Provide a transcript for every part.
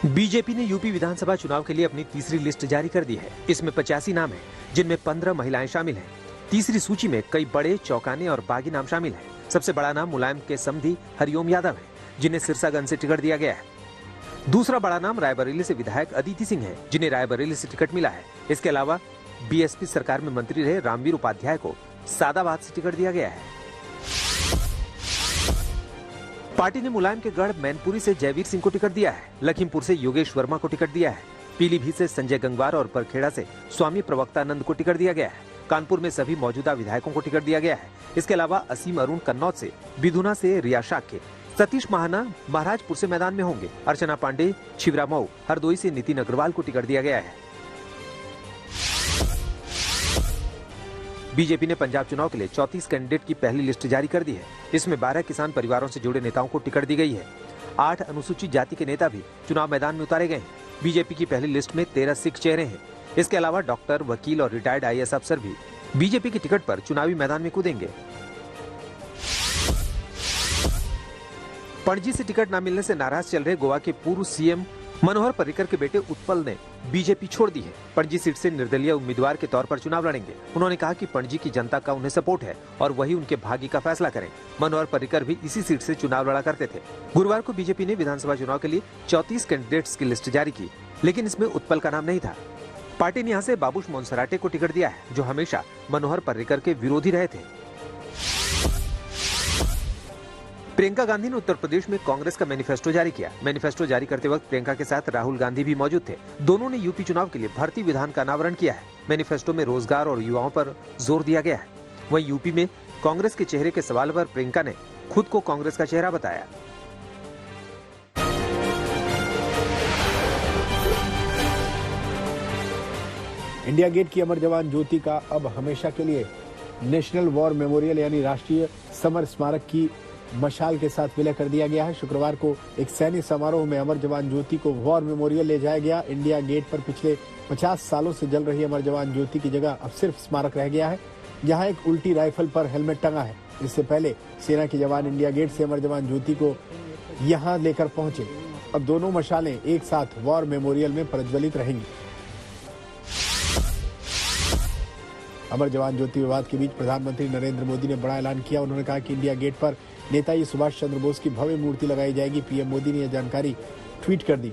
BJP ने UP विधानसभा चुनाव के लिए अपनी तीसरी लिस्ट जारी कर दी है। इसमें 85 नाम हैं, जिनमें 15 महिलाएं शामिल हैं। तीसरी सूची में कई बड़े, चौकाने और बागी नाम शामिल हैं। सबसे बड़ा नाम मुलायम के समधी हरिओम यादव है, जिन्हें सिरसागंज से टिकट दिया गया है। दूसरा बड़ा नाम रायबरेली से विधायक अदिति सिंह है, जिन्हें रायबरेली से टिकट मिला है। इसके अलावा बीएसपी सरकार में मंत्री रहे रामवीर उपाध्याय को सादाबाद से टिकट दिया गया है। पार्टी ने मुलायम के गढ़ मैनपुरी से जयवीर सिंह को टिकट दिया है। लखीमपुर से योगेश वर्मा को टिकट दिया है। पीलीभीत से संजय गंगवार और परखेड़ा से स्वामी प्रवक्तानंद को टिकट दिया गया है। कानपुर में सभी मौजूदा विधायकों को टिकट दिया गया है। इसके अलावा असीम अरुण कन्नौज से, बिधुना से रिया शाक्य, सतीश महाना महाराजपुर से मैदान में होंगे। अर्चना पांडे, छिबरा मऊ, हरदोई से नितिन अग्रवाल को टिकट दिया गया है। बीजेपी ने पंजाब चुनाव के लिए 34 कैंडिडेट की पहली लिस्ट जारी कर दी है। इसमें 12 किसान परिवारों से जुड़े नेताओं को टिकट दी गई है। 8 अनुसूचित जाति के नेता भी चुनाव मैदान में उतारे गए हैं। बीजेपी की पहली लिस्ट में 13 सिख चेहरे हैं। इसके अलावा डॉक्टर, वकील और रिटायर्ड आईएएस अफसर भी बीजेपी की टिकट पर चुनावी मैदान में कूदेंगे। पणजी से टिकट न मिलने से नाराज चल रहे गोवा के पूर्व सीएम मनोहर पर्रिकर के बेटे उत्पल ने बीजेपी छोड़ दी है। पणजी सीट से निर्दलीय उम्मीदवार के तौर पर चुनाव लड़ेंगे। उन्होंने कहा कि पणजी की जनता का उन्हें सपोर्ट है और वही उनके भाग्य का फैसला करें। मनोहर पर्रिकर भी इसी सीट से चुनाव लड़ा करते थे। गुरुवार को बीजेपी ने विधानसभा चुनाव के लिए 34 कैंडिडेट्स की लिस्ट जारी की, लेकिन इसमें उत्पल का नाम नहीं था। पार्टी ने यहाँ से बाबूश मोन्सराटे को टिकट दिया है, जो हमेशा मनोहर पर्रिकर के विरोधी रहे थे। प्रियंका गांधी ने उत्तर प्रदेश में कांग्रेस का मैनिफेस्टो जारी किया। मैनिफेस्टो जारी करते वक्त प्रियंका के साथ राहुल गांधी भी मौजूद थे। दोनों ने यूपी चुनाव के लिए भर्ती विधान का अनावरण किया है। मैनिफेस्टो में रोजगार और युवाओं पर जोर दिया गया है। वहीं यूपी में कांग्रेस के चेहरे के सवाल पर प्रियंका ने खुद को कांग्रेस का चेहरा बताया। इंडिया गेट की अमर जवान ज्योति का अब हमेशा के लिए नेशनल वॉर मेमोरियल यानी राष्ट्रीय समर स्मारक की मशाल के साथ विलय कर दिया गया है। शुक्रवार को एक सैन्य समारोह में अमर जवान ज्योति को वॉर मेमोरियल ले जाया गया। इंडिया गेट पर पिछले 50 सालों से जल रही अमर जवान ज्योति की जगह अब सिर्फ स्मारक रह गया है, जहां एक उल्टी राइफल पर हेलमेट टंगा है। इससे पहले सेना के जवान इंडिया गेट से अमर जवान ज्योति को यहां लेकर पहुंचे। अब दोनों मशालें एक साथ वॉर मेमोरियल में प्रज्वलित रहेंगी। अमर जवान ज्योति विवाद के बीच प्रधानमंत्री नरेंद्र मोदी ने बड़ा ऐलान किया। उन्होंने कहा कि इंडिया गेट पर नेताजी सुभाष चंद्र बोस की भव्य मूर्ति लगाई जाएगी। पीएम मोदी ने यह जानकारी ट्वीट कर दी।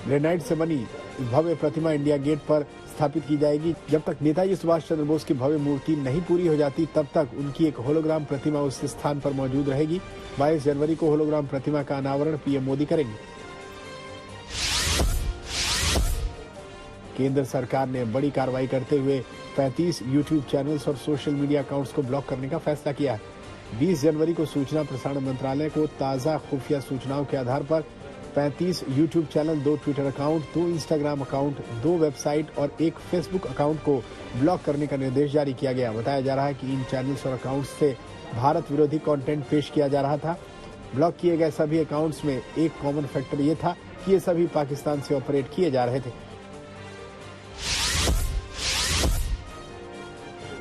ग्रेनाइट से बनी भव्य प्रतिमा इंडिया गेट पर स्थापित की जाएगी। जब तक नेताजी सुभाष चंद्र बोस की भव्य मूर्ति नहीं पूरी हो जाती, तब तक उनकी एक होलोग्राम प्रतिमा उस स्थान पर मौजूद रहेगी। 22 जनवरी को होलोग्राम प्रतिमा का अनावरण पीएम मोदी करेंगे। केंद्र सरकार ने बड़ी कार्रवाई करते हुए 35 यूट्यूब चैनल्स और सोशल मीडिया अकाउंट्स को ब्लॉक करने का फैसला किया है। 20 जनवरी को सूचना प्रसारण मंत्रालय को ताज़ा खुफिया सूचनाओं के आधार पर 35 YouTube channel, 2 Twitter account, 2 Instagram account, 2 website और 1 फेसबुक अकाउंट को ब्लॉक करने का निर्देश जारी किया गया। बताया जा रहा है कि इन चैनल्स और अकाउंट्स से भारत विरोधी कंटेंट पेश किया जा रहा था। ब्लॉक किए गए सभी अकाउंट्स में एक कॉमन फैक्टर ये था कि ये सभी पाकिस्तान से ऑपरेट किए जा रहे थे।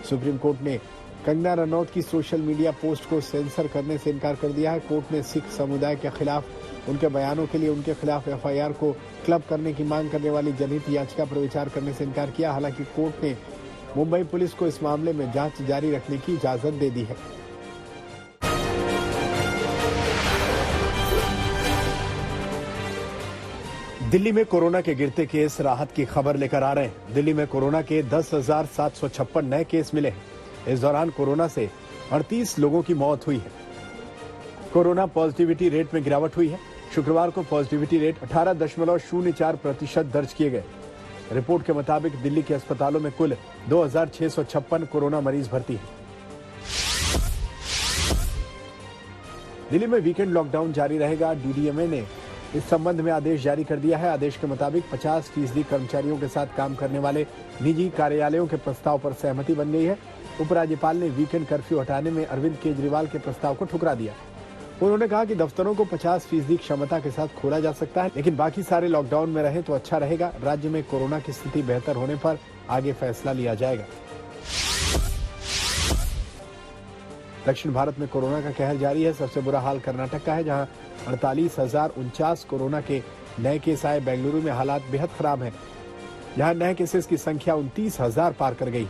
सुप्रीम कोर्ट ने कंगना रनौत की सोशल मीडिया पोस्ट को सेंसर करने से इनकार कर दिया है। कोर्ट ने सिख समुदाय के खिलाफ उनके बयानों के लिए उनके खिलाफ एफआईआर को क्लब करने की मांग करने वाली जनहित याचिका पर विचार करने से इनकार किया। हालांकि कोर्ट ने मुंबई पुलिस को इस मामले में जांच जारी रखने की इजाजत दे दी है। दिल्ली में कोरोना के गिरते केस राहत की खबर लेकर आ रहे हैं। दिल्ली में कोरोना के 10,756 नए केस मिले हैं। इस दौरान कोरोना से 38 लोगों की मौत हुई है। कोरोना पॉजिटिविटी रेट में गिरावट हुई है। शुक्रवार को पॉजिटिविटी रेट 18.04% दर्ज किए गए। रिपोर्ट के मुताबिक दिल्ली के अस्पतालों में कुल 2,656 कोरोना मरीज भर्ती हैं। दिल्ली में वीकेंड लॉकडाउन जारी रहेगा। डीडीएमए ने इस संबंध में आदेश जारी कर दिया है। आदेश के मुताबिक 50% कर्मचारियों के साथ काम करने वाले निजी कार्यालयों के प्रस्ताव पर सहमति बन गई है। उपराज्यपाल ने वीकेंड कर्फ्यू हटाने में अरविंद केजरीवाल के प्रस्ताव को ठुकरा दिया। उन्होंने कहा कि दफ्तरों को 50% क्षमता के साथ खोला जा सकता है, लेकिन बाकी सारे लॉकडाउन में रहे तो अच्छा रहेगा। राज्य में कोरोना की स्थिति बेहतर होने पर आगे फैसला लिया जाएगा। दक्षिण भारत में कोरोना का कहर जारी है। सबसे बुरा हाल कर्नाटक का है, जहां 48,049 कोरोना के नए केस आए। बेंगलुरु में हालात बेहद खराब हैं, यहाँ नए केसेस की संख्या 29,000 पार कर गई,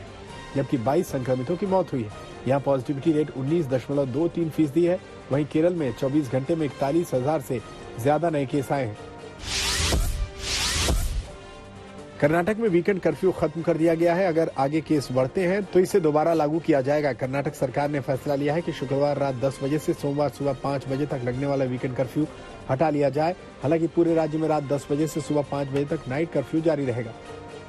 जबकि 22 संक्रमितों की मौत हुई है। यहाँ पॉजिटिविटी रेट 19.23% है। वहीं केरल में 24 घंटे में 41,000 से ज्यादा नए केस आए हैं। कर्नाटक में वीकेंड कर्फ्यू खत्म कर दिया गया है। अगर आगे केस बढ़ते हैं तो इसे दोबारा लागू किया जाएगा। कर्नाटक सरकार ने फैसला लिया है कि शुक्रवार रात 10 बजे से सोमवार सुबह 5 बजे तक लगने वाला वीकेंड कर्फ्यू हटा लिया जाए। हालांकि पूरे राज्य में रात 10 बजे से सुबह 5 बजे तक नाइट कर्फ्यू जारी रहेगा।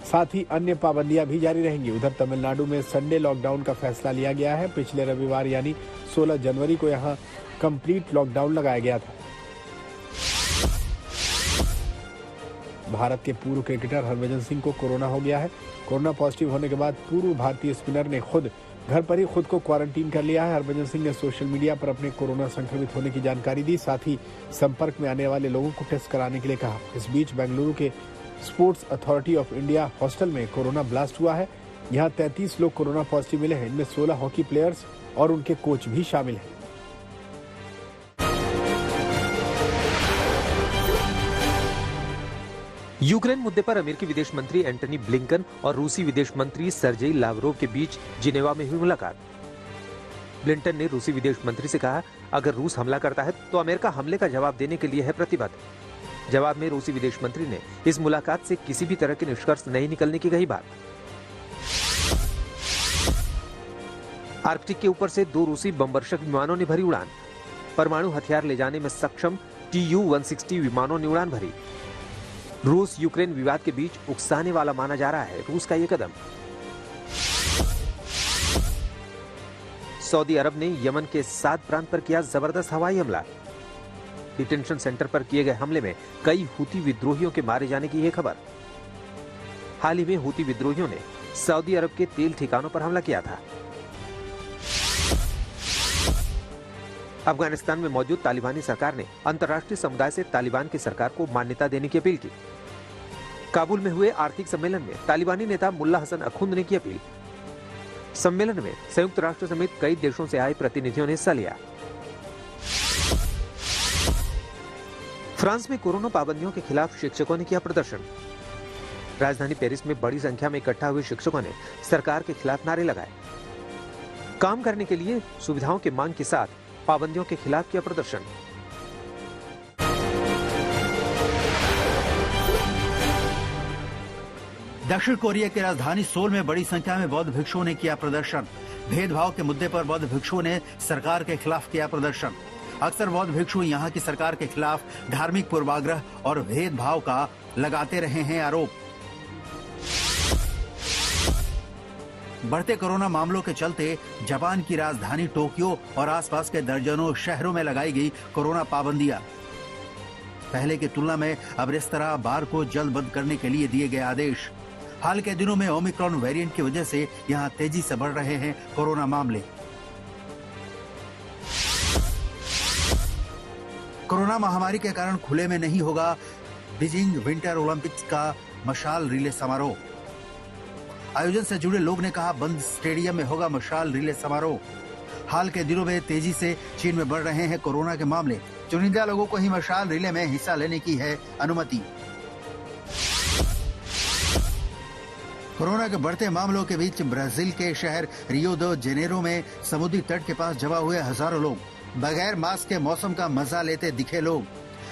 साथ ही अन्य पाबंदियां भी जारी रहेंगी। उधर तमिलनाडु में संडे लॉकडाउन का फैसला लिया गया है। पिछले रविवार यानी 16 जनवरी को यहाँ कंप्लीट लॉकडाउन लगाया गया था। भारत के पूर्व क्रिकेटर हरभजन सिंह को कोरोना हो गया है। कोरोना पॉजिटिव होने के बाद पूर्व भारतीय स्पिनर ने खुद घर पर ही खुद को क्वारंटीन कर लिया है। हरभजन सिंह ने सोशल मीडिया पर अपने कोरोना संक्रमित होने की जानकारी दी, साथ ही संपर्क में आने वाले लोगों को टेस्ट कराने के लिए कहा। इस बीच बेंगलुरु के sports authority of India hostel में कोरोना ब्लास्ट हुआ है। यहाँ 33 लोग कोरोना पॉजिटिव मिले हैं। इनमें 16 हॉकी प्लेयर्स और उनके कोच भी शामिल हैं। यूक्रेन मुद्दे पर अमेरिकी विदेश मंत्री एंटनी ब्लिंकन और रूसी विदेश मंत्री सर्जेई लावरोव के बीच जिनेवा में हुई मुलाकात। ब्लिंकन ने रूसी विदेश मंत्री से कहा, अगर रूस हमला करता है तो अमेरिका हमले का जवाब देने के लिए है प्रतिबद्ध। जवाब में रूसी विदेश मंत्री ने इस मुलाकात से किसी भी तरह के निष्कर्ष नहीं निकलने की कही बात। आर्कटिक के ऊपर से 2 रूसी बमवर्षक विमानों ने भरी उड़ान। परमाणु हथियार ले जाने में सक्षम TU-160 विमानों ने उड़ान भरी। रूस यूक्रेन विवाद के बीच उकसाने वाला माना जा रहा है रूस का यह कदम। सऊदी अरब ने यमन के साद प्रांत पर किया जबरदस्त हवाई हमला। डिटेंशन सेंटर पर किए गए हमले में कई हूती विद्रोहियों के मारे जाने की यह खबर। हाल ही में हूती विद्रोहियों ने सऊदी अरब के तेल ठिकानों पर हमला किया था। अफगानिस्तान में मौजूद तालिबानी सरकार ने अंतर्राष्ट्रीय समुदाय से तालिबान की सरकार को मान्यता देने की अपील की। काबुल में हुए आर्थिक सम्मेलन में तालिबानी नेता मुल्ला हसन अखुंद ने की अपील। सम्मेलन में संयुक्त राष्ट्र समेत कई देशों से आए प्रतिनिधियों ने हिस्सा लिया। फ्रांस में कोरोना पाबंदियों के खिलाफ शिक्षकों ने किया प्रदर्शन। राजधानी पेरिस में बड़ी संख्या में इकट्ठा हुए शिक्षकों ने सरकार के खिलाफ नारे लगाए। काम करने के लिए सुविधाओं की मांग के साथ पाबंदियों के खिलाफ किया प्रदर्शन। दक्षिण कोरिया की राजधानी सोल में बड़ी संख्या में बौद्ध भिक्षुओं ने किया प्रदर्शन। भेदभाव के मुद्दे पर बौद्ध भिक्षुओं ने सरकार के खिलाफ किया प्रदर्शन। अक्सर बौद्ध भिक्षु यहां की सरकार के खिलाफ धार्मिक पूर्वाग्रह और भेदभाव का लगाते रहे हैं आरोप। बढ़ते कोरोना मामलों के चलते जापान की राजधानी टोक्यो और आसपास के दर्जनों शहरों में लगाई गई कोरोना पाबंदियां। पहले की तुलना में अब रेस्तरां, बार को जल्द बंद करने के लिए दिए गए आदेश। हाल के दिनों में ओमिक्रॉन वेरिएंट की वजह से यहां तेजी से बढ़ रहे हैं कोरोना मामले। कोरोना महामारी के कारण खुले में नहीं होगा बीजिंग विंटर ओलंपिक्स का मशाल रिले समारोह। आयोजन से जुड़े लोग ने कहा, बंद स्टेडियम में होगा मशाल रिले समारोह। हाल के दिनों में तेजी से चीन में बढ़ रहे हैं कोरोना के मामले। चुनिंदा लोगों को ही मशाल रिले में हिस्सा लेने की है अनुमति। कोरोना के बढ़ते मामलों के बीच ब्राजील के शहर रियो दो जेनेरो में समुद्री तट के पास जमा हुए हजारों लोग। बगैर मास्क के मौसम का मजा लेते दिखे लोग।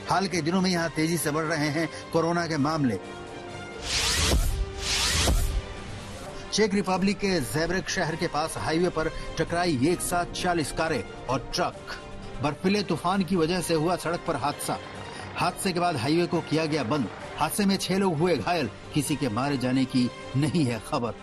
हाल के दिनों में यहाँ तेजी से बढ़ रहे हैं कोरोना के मामले। चेक रिपब्लिक के ज़ेब्रेक शहर के पास हाईवे पर टकराई एक साथ 40 कारें और ट्रक। बर्फीले तूफान की वजह से हुआ सड़क पर हादसा। हादसे के बाद हाईवे को किया गया बंद। हादसे में 6 लोग हुए घायल। किसी के मारे जाने की नहीं है खबर।